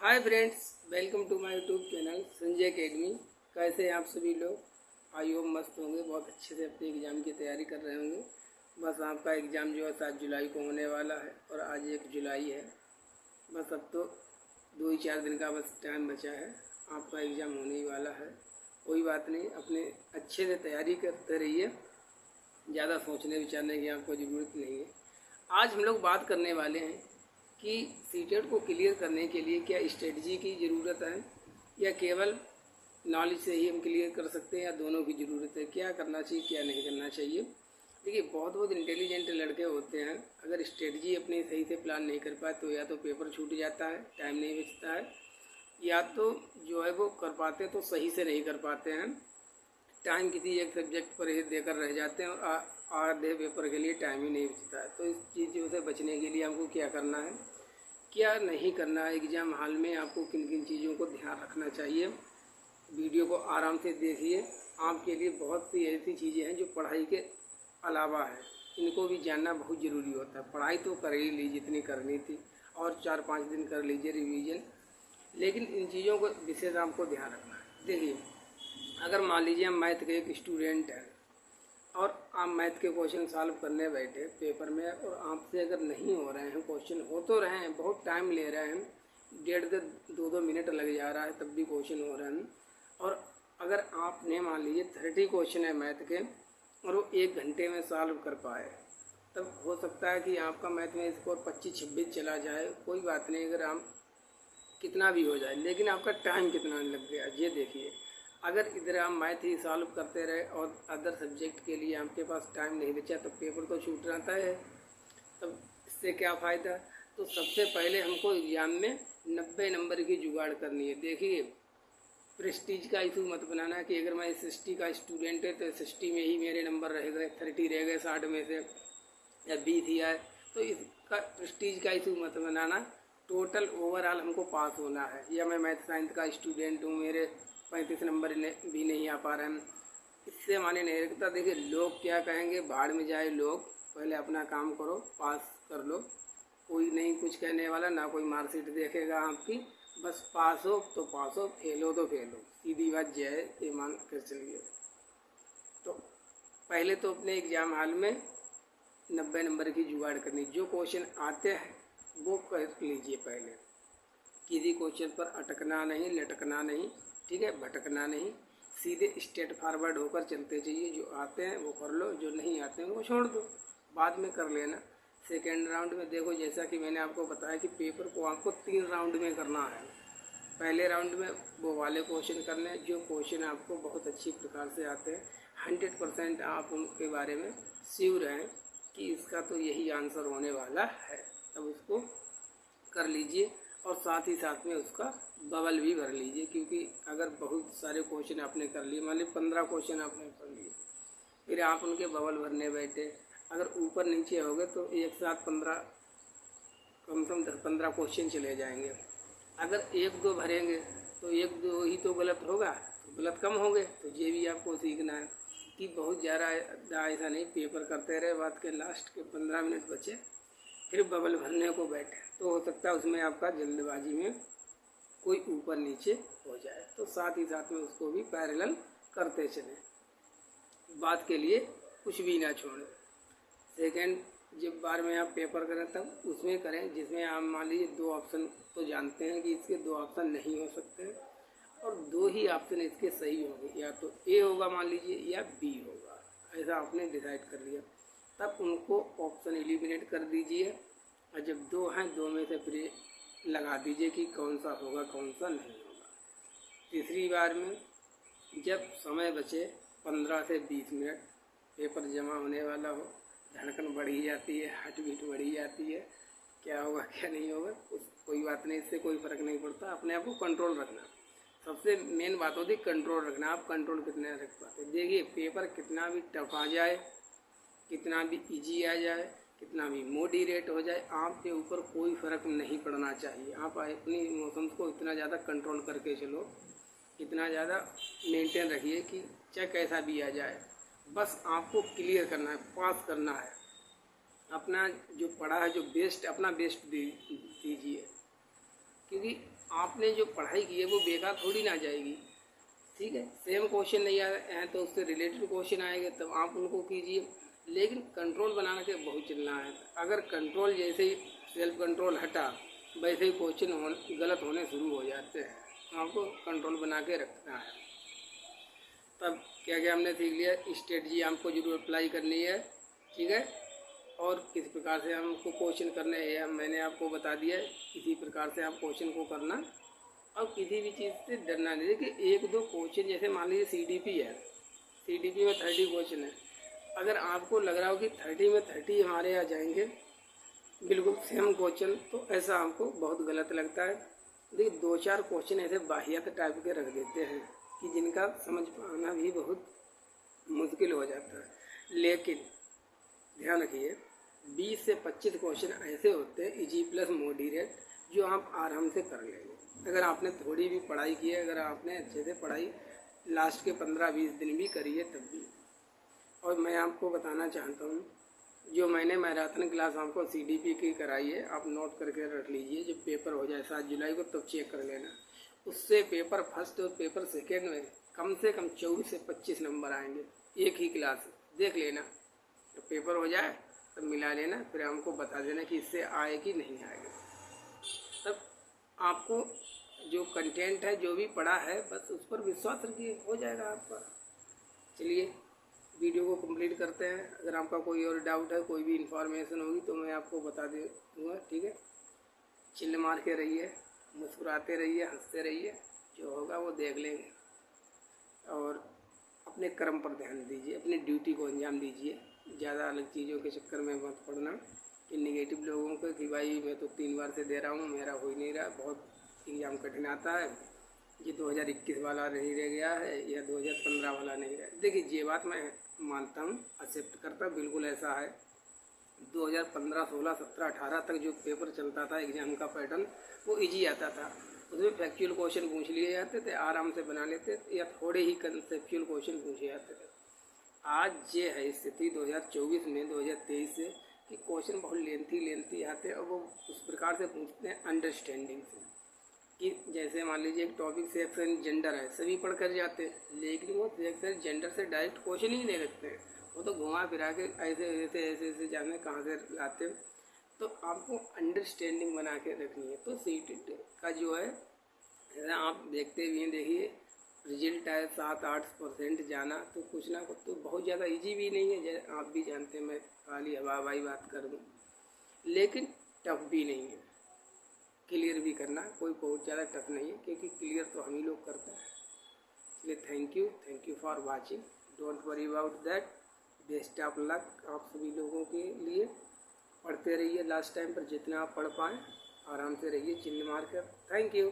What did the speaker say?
Hi friends, welcome to my YouTube channel Sanjay academy. कैसे हैं आप सभी लोग? आई होप मस्त होंगे, बहुत अच्छे से अपने एग्ज़ाम की तैयारी कर रहे होंगे। बस आपका एग्ज़ाम जो है 7 जुलाई को होने वाला है और आज 1 जुलाई है। बस अब तो 2 ही 4 दिन का बस टाइम बचा है, आपका एग्ज़ाम होने ही वाला है। कोई बात नहीं, अपने अच्छे से तैयारी करते रहिए, ज़्यादा सोचने विचारने की आपको ज़रूरत नहीं है। आज हम लोग बात करने वाले हैं कि सीटेट को क्लियर करने के लिए क्या स्ट्रेटजी की ज़रूरत है या केवल नॉलेज से ही हम क्लियर कर सकते हैं, या दोनों की ज़रूरत है। क्या करना चाहिए, क्या नहीं करना चाहिए। देखिए, बहुत बहुत इंटेलिजेंट लड़के होते हैं, अगर स्ट्रेटजी अपनी सही से प्लान नहीं कर पाए तो या तो पेपर छूट जाता है, टाइम नहीं बचता है, या तो जो है वो कर पाते तो सही से नहीं कर पाते हैं, टाइम किसी एक सब्जेक्ट पर ही देकर रह जाते हैं और आधे पेपर के लिए टाइम ही नहीं बचता है। तो इस चीज़ों से बचने के लिए हमको क्या करना है, क्या नहीं करना है, एग्ज़ाम हॉल में आपको किन किन चीज़ों को ध्यान रखना चाहिए। वीडियो को आराम से देखिए, आपके लिए बहुत सी ऐसी चीज़ें हैं जो पढ़ाई के अलावा है, इनको भी जानना बहुत ज़रूरी होता है। पढ़ाई तो कर ही ली जितनी करनी थी, और 4-5 दिन कर लीजिए रिवीजन, लेकिन इन चीज़ों को विशेष आपको ध्यान रखना है। देखिए, अगर मान लीजिए हम मैथ के एक स्टूडेंट हैं और आप मैथ के क्वेश्चन सॉल्व करने बैठे पेपर में, और आपसे अगर नहीं हो रहे हैं, क्वेश्चन हो तो रहे हैं, बहुत टाइम ले रहे हैं, 1.5 से 2 मिनट लग जा रहा है, तब भी क्वेश्चन हो रहे हैं, और अगर आपने मान लीजिए 30 क्वेश्चन है मैथ के और वो 1 घंटे में सॉल्व कर पाए, तब हो सकता है कि आपका मैथ में स्कोर 25-26 चला जाए। कोई बात नहीं, अगर आप कितना भी हो जाए, लेकिन आपका टाइम कितना लग गया ये देखिए। अगर इधर आप मैथ ही सॉल्व करते रहे और अदर सब्जेक्ट के लिए आपके पास टाइम नहीं बचा तो पेपर तो छूट जाता है, तब इससे क्या फ़ायदा। तो सबसे पहले हमको एग्ज़ाम में 90 नंबर की जुगाड़ करनी है। देखिए, प्रेस्टीज का इशू मत बनाना कि अगर मैं SST का स्टूडेंट है तो SST में ही मेरे नंबर रह गए, 30 रह गए 60 में से, या 20 ही आए, तो इसका प्रेस्टीज का इशू मत बनाना। टोटल ओवरऑल हमको पास होना है। या मैं मैथ साइंस का स्टूडेंट हूँ, मेरे 35 नंबर भी नहीं आ पा रहे हैं, इससे माने नहीं रखता। देखिए, लोग क्या कहेंगे, भाड़ में जाए लोग, पहले अपना काम करो, पास कर लो। कोई नहीं कुछ कहने वाला, ना कोई मार्कशीट देखेगा आपकी, बस पास हो तो पास हो, फेल हो तो फेल हो, सीधी बात जय है, ये मान कर चलिए। तो पहले तो अपने एग्ज़ाम हॉल में 90 नंबर की जुगाड़ करनी। जो क्वेश्चन आते हैं वो कर लीजिए पहले, किसी क्वेश्चन पर अटकना नहीं, लटकना नहीं, ठीक है, भटकना नहीं, सीधे स्ट्रेट फॉरवर्ड होकर चलते चाहिए। जो आते हैं वो कर लो, जो नहीं आते हैं वो छोड़ दो, बाद में कर लेना। सेकेंड राउंड में देखो, जैसा कि मैंने आपको बताया कि पेपर को आपको 3 राउंड में करना है। पहले राउंड में वो वाले क्वेश्चन करने जो क्वेश्चन आपको बहुत अच्छी प्रकार से आते हैं, 100% आप उनके बारे में श्योर हैं कि इसका तो यही आंसर होने वाला है, तब उसको कर लीजिए। और साथ ही साथ में उसका बबल भी भर लीजिए, क्योंकि अगर बहुत सारे क्वेश्चन आपने कर लिए, मान लीजिए 15 क्वेश्चन आपने कर लिए, फिर आप उनके बबल भरने बैठे, अगर ऊपर नीचे हो गए तो एक साथ 15, कम से कम 10-15 क्वेश्चन चले जाएंगे। अगर 1-2 भरेंगे तो 1-2 ही तो गलत होगा, तो गलत कम होंगे। तो ये भी आपको सीखना है कि बहुत ज़्यादा ऐसा नहीं, पेपर करते रहे, बात के लास्ट के 15 मिनट बचे फिर बबल भरने को बैठे, तो हो सकता है उसमें आपका जल्दबाजी में कोई ऊपर नीचे हो जाए। तो साथ ही साथ में उसको भी पैरेलल करते चलें, बात के लिए कुछ भी ना छोड़ें। सेकेंड जब बार में आप पेपर करें तब उसमें करें जिसमें आप मान लीजिए 2 ऑप्शन तो जानते हैं कि इसके 2 ऑप्शन नहीं हो सकते हैं, और 2 ही ऑप्शन इसके सही होंगे, या तो ए होगा मान लीजिए या बी होगा, ऐसा आपने डिसाइड कर लिया। तब उनको ऑप्शन एलिमिनेट कर दीजिए, और जब 2 हैं 2 में से फिर लगा दीजिए कि कौन सा होगा कौन सा नहीं होगा। तीसरी बार में जब समय बचे 15 से 20 मिनट, पेपर जमा होने वाला हो, धड़कन बढ़ ही जाती है, हार्ट बीट बढ़ ही जाती है, क्या होगा क्या नहीं होगा कोई बात नहीं, इससे कोई फ़र्क नहीं पड़ता। अपने आप को कंट्रोल रखना सबसे मेन बात होती है, कंट्रोल रखना। आप कंट्रोल कितना रख पाते। देखिए, पेपर कितना भी टफ आ जाए, कितना भी इजी आ जाए, कितना भी मॉडरेट हो जाए, आपके ऊपर कोई फ़र्क नहीं पड़ना चाहिए। आप अपनी इमोशंस को इतना ज़्यादा कंट्रोल करके चलो, इतना ज़्यादा मेंटेन रखिए कि चाहे कैसा भी आ जाए, बस आपको क्लियर करना है, पास करना है। अपना जो पढ़ा है, जो बेस्ट, अपना बेस्ट दीजिए, क्योंकि आपने जो पढ़ाई की है वो बेकार थोड़ी ना जाएगी। ठीक है, सेम क्वेश्चन नहीं आए हैं तो उससे रिलेटेड क्वेश्चन आएंगे तब आप उनको कीजिए, लेकिन कंट्रोल बनाने के बहुत चलना है। अगर कंट्रोल जैसे ही सेल्फ कंट्रोल हटा वैसे ही क्वेश्चन गलत होने शुरू हो जाते हैं। तो आपको कंट्रोल बना के रखना है। तब क्या क्या हमने सीख लिया, स्ट्रेटजी हमको जरूर अप्लाई करनी है। ठीक है, और किस प्रकार से हमको क्वेश्चन करने हैं मैंने आपको बता दिया है। इसी प्रकार से आप क्वेश्चन को करना और किसी भी चीज़ से डरना नहीं। देखिए एक दो क्वेश्चन जैसे मान लीजिए सीडीपी है, सीडीपी में 30 क्वेश्चन है। अगर आपको लग रहा हो कि 30 में 30 हमारे यहाँ जाएंगे बिल्कुल सेम क्वेश्चन, तो ऐसा हमको बहुत गलत लगता है। देखिए दो चार क्वेश्चन ऐसे बाहियत टाइप के रख देते हैं कि जिनका समझ पाना भी बहुत मुश्किल हो जाता है। लेकिन ध्यान रखिए 20 से 25 क्वेश्चन ऐसे होते हैं इजी प्लस मॉडरेट जो आप आराम से कर लेंगे। अगर आपने थोड़ी भी पढ़ाई की है, अगर आपने अच्छे से पढ़ाई लास्ट के 15-20 दिन भी करी है तब भी। और मैं आपको बताना चाहता हूँ जो मैंने मैराथन क्लास आपको सीडीपी की कराई है, आप नोट करके रख लीजिए। जब पेपर हो जाए 7 जुलाई को तब चेक कर लेना। उससे पेपर फर्स्ट और पेपर सेकेंड में कम से कम 24 से 25 नंबर आएंगे एक ही क्लास। देख लेना, तो पेपर हो जाए तब मिला लेना, फिर हमको बता देना कि इससे आए कि नहीं आएगा। तब आपको जो कंटेंट है जो भी पढ़ा है बस उस पर विश्वास रखिए, हो जाएगा आपका। चलिए वीडियो को कंप्लीट करते हैं। अगर आपका कोई और डाउट है, कोई भी इंफॉर्मेशन होगी तो मैं आपको बता दूँगा। ठीक है, चिल्ल मार के रहिए, मुस्कुराते रहिए, हंसते रहिए, जो होगा वो देख लेंगे। और अपने कर्म पर ध्यान दीजिए, अपनी ड्यूटी को अंजाम दीजिए। ज़्यादा अलग चीज़ों के चक्कर में मत पड़ना कि निगेटिव लोगों को कि भाई मैं तो 3 बार से दे रहा हूँ, मेरा हो ही नहीं रहा, बहुत एग्ज़ाम कठिन आता है, ये 2021 वाला नहीं रह गया है या 2015 वाला नहीं रहा। देखिए ये बात मैं मानता हूँ, एक्सेप्ट करता हूँ, बिल्कुल ऐसा है। 2015, 16, 17, 18 तक जो पेपर चलता था एग्ज़ाम का पैटर्न वो इजी आता था। उसमें फैक्चुअल क्वेश्चन पूछ लिए जाते थे, आराम से बना लेते या थोड़े ही कंसेप्चुअल क्वेश्चन पूछे जाते थे। आज ये है स्थिति 2024 में 2023 से कि क्वेश्चन बहुत लेंथी आते हैं और वो उस प्रकार से पूछते हैं अंडरस्टैंडिंग से कि जैसे मान लीजिए एक टॉपिक सेक्स एंड जेंडर है, सभी पढ़ कर जाते हैं, लेकिन वो सेक्स एंड जेंडर से डायरेक्ट क्वेश्चन ही नहीं रखते हैं, वो तो घुमा फिरा के ऐसे जाने कहाँ से लाते हैं। तो आपको अंडरस्टैंडिंग बना के रखनी है। तो सीटेट का जो है आप देखते हुए देखिए रिजल्ट आए 7-8% जाना, तो कुछ ना कुछ तो बहुत ज़्यादा इजी भी नहीं है, आप भी जानते हैं, मैं खाली हवाई बात कर दूँ, लेकिन टफ भी नहीं है। क्लियर भी करना कोई बहुत ज़्यादा टफ नहीं है, क्योंकि क्लियर तो हम ही लोग करते हैं। इसलिए thank you for watching, don't worry about that, best of luck आप सभी लोगों के लिए। पढ़ते रहिए लास्ट टाइम पर जितना आप पढ़ पाएँ, आराम से रहिए, चिल्ल मार कर। Thank you.